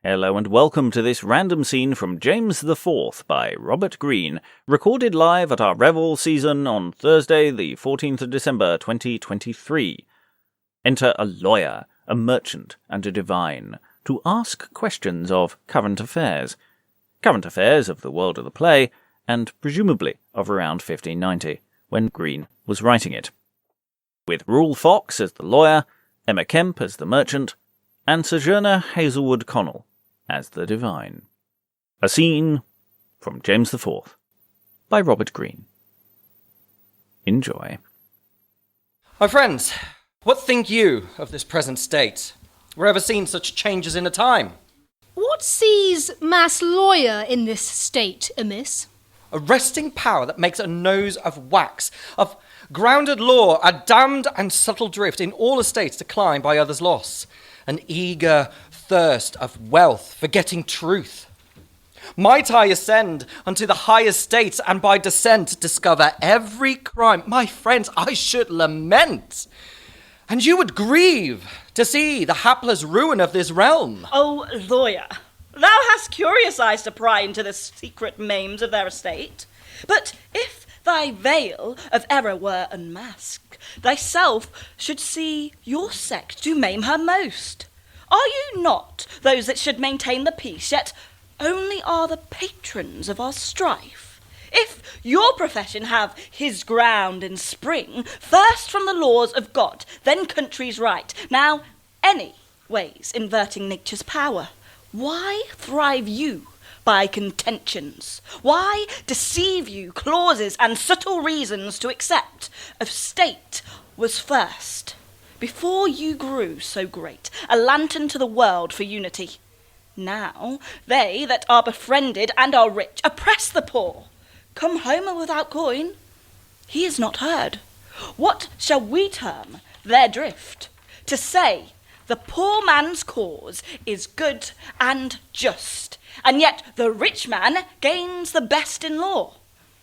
Hello and welcome to this random scene from James IV by Robert Greene, recorded live at our Revel season on Thursday the 14th of December 2023. Enter a lawyer, a merchant and a divine to ask questions of current affairs of the world of the play, and presumably of around 1590, when Greene was writing it. With Rule Fox as the lawyer, Emma Kemp as the merchant, and Sojourner Hazelwood Connell as the divine. A scene from James IV by Robert Greene. Enjoy. My friends, what think you of this present state? Were ever seen such changes in a time? What sees mass lawyer in this state amiss? A resting power that makes a nose of wax, of grounded law, a damned and subtle drift in all estates decline by others' loss, an eager thirst of wealth, forgetting truth. Might I ascend unto the high estates, and by descent discover every crime? My friends, I should lament, and you would grieve to see the hapless ruin of this realm. O lawyer, thou hast curious eyes to pry into the secret maims of their estate. But if thy veil of error were unmasked, thyself should see your sect do maim her most. Are you not those that should maintain the peace, yet only are the patrons of our strife? If your profession have his ground in spring, first from the laws of God, then country's right, now any ways inverting nature's power, why thrive you by contentions? Why deceive you clauses and subtle reasons to accept of state was first, before you grew so great, a lantern to the world for unity? Now they that are befriended and are rich oppress the poor. Come Homer without coin, he is not heard. What shall we term their drift? To say the poor man's cause is good and just, and yet the rich man gains the best in law.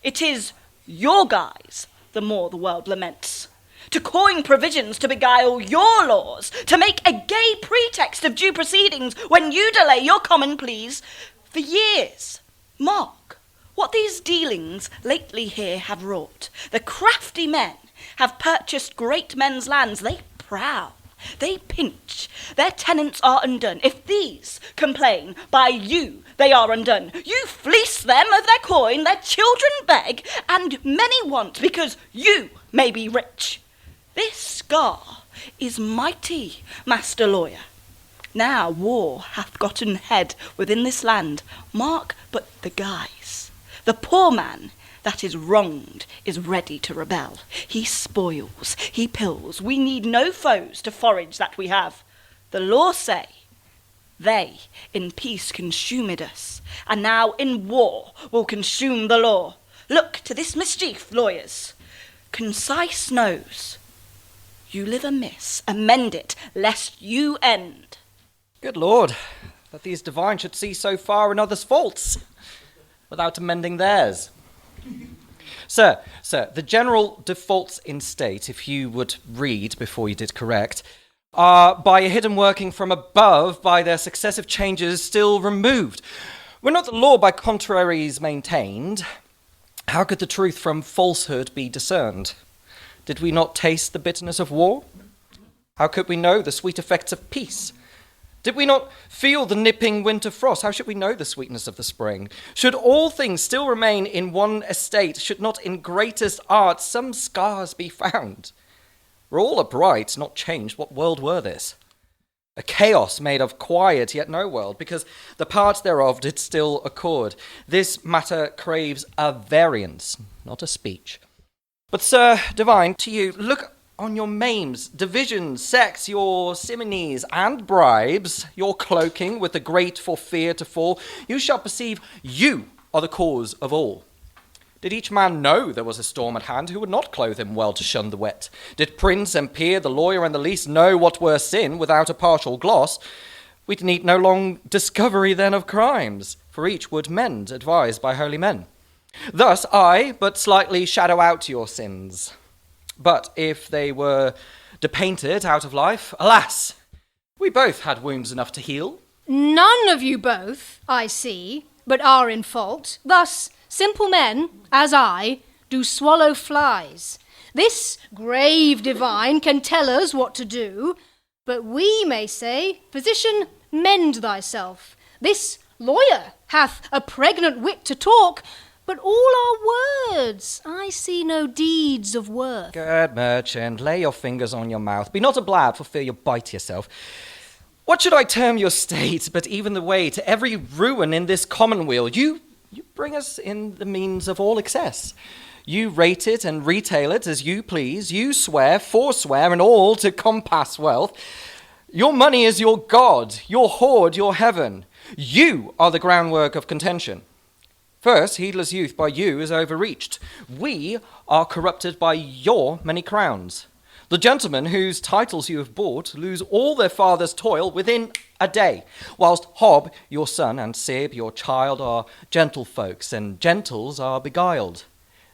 It is your guise the more the world laments, to coin provisions to beguile your laws, to make a gay pretext of due proceedings when you delay your common pleas for years. Mark what these dealings lately here have wrought. The crafty men have purchased great men's lands. They prowl, they pinch, their tenants are undone. If these complain, by you they are undone. You fleece them of their coin, their children beg, and many want, because you may be rich. This scar is mighty, master lawyer. Now war hath gotten head within this land. Mark but the guise. The poor man that is wronged is ready to rebel. He spoils, he pills. We need no foes to forage that we have. The law say, they in peace consumed us, and now in war will consume the law. Look to this mischief, lawyers. Concise knows. You live amiss, amend it, lest you end. Good Lord, that these divines should see so far in others' faults, without amending theirs. Sir, the general defaults in state, if you would read before you did correct, are by a hidden working from above, by their successive changes still removed. Were not the law by contraries maintained, how could the truth from falsehood be discerned? Did we not taste the bitterness of war? How could we know the sweet effects of peace? Did we not feel the nipping winter frost? How should we know the sweetness of the spring? Should all things still remain in one estate, should not in greatest art some scars be found? Were all upright, not changed, what world were this? A chaos made of quiet, yet no world, because the parts thereof did still accord. This matter craves a variance, not a speech. But, sir, divine, to you, look on your maims, divisions, sects, your simonies and bribes, your cloaking with the grateful fear to fall, you shall perceive you are the cause of all. Did each man know there was a storm at hand, who would not clothe him well to shun the wet? Did prince and peer, the lawyer and the least, know what were sin without a partial gloss, we'd need no long discovery then of crimes, for each would mend, advised by holy men. Thus I but slightly shadow out your sins. But if they were depainted out of life, alas, we both had wounds enough to heal. None of you both, I see, but are in fault. Thus, simple men, as I, do swallow flies. This grave divine can tell us what to do, but we may say, Physician, mend thyself. This lawyer hath a pregnant wit to talk, but all are words. I see no deeds of worth. Good merchant, lay your fingers on your mouth. Be not a blab, for fear you'll bite yourself. What should I term your state, but even the way to every ruin in this commonweal? You bring us in the means of all excess. You rate it and retail it as you please. You swear, forswear, and all to compass wealth. Your money is your god, your hoard, your heaven. You are the groundwork of contention. First, heedless youth by you is overreached. We are corrupted by your many crowns. The gentlemen whose titles you have bought lose all their father's toil within a day, whilst Hob, your son, and Sib, your child, are gentlefolks, and gentles are beguiled.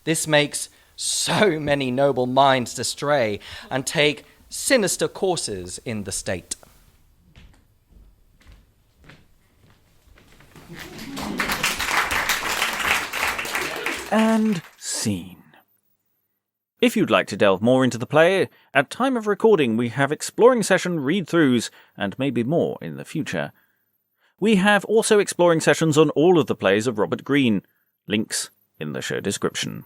This makes so many noble minds to stray and take sinister courses in the state. And scene. If you'd like to delve more into the play, at time of recording we have exploring session read-throughs, and maybe more in the future. We have also exploring sessions on all of the plays of Robert Greene, links in the show description.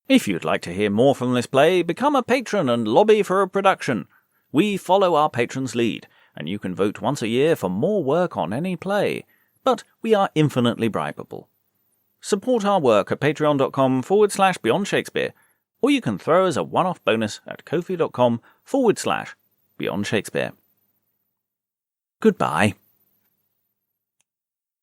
If you'd like to hear more from this play, become a patron and lobby for a production. We follow our patrons' lead, and you can vote once a year for more work on any play, but we are infinitely bribable. Support our work at patreon.com/Beyond Shakespeare, or you can throw us a one-off bonus at ko-fi.com/Beyond Shakespeare. Goodbye.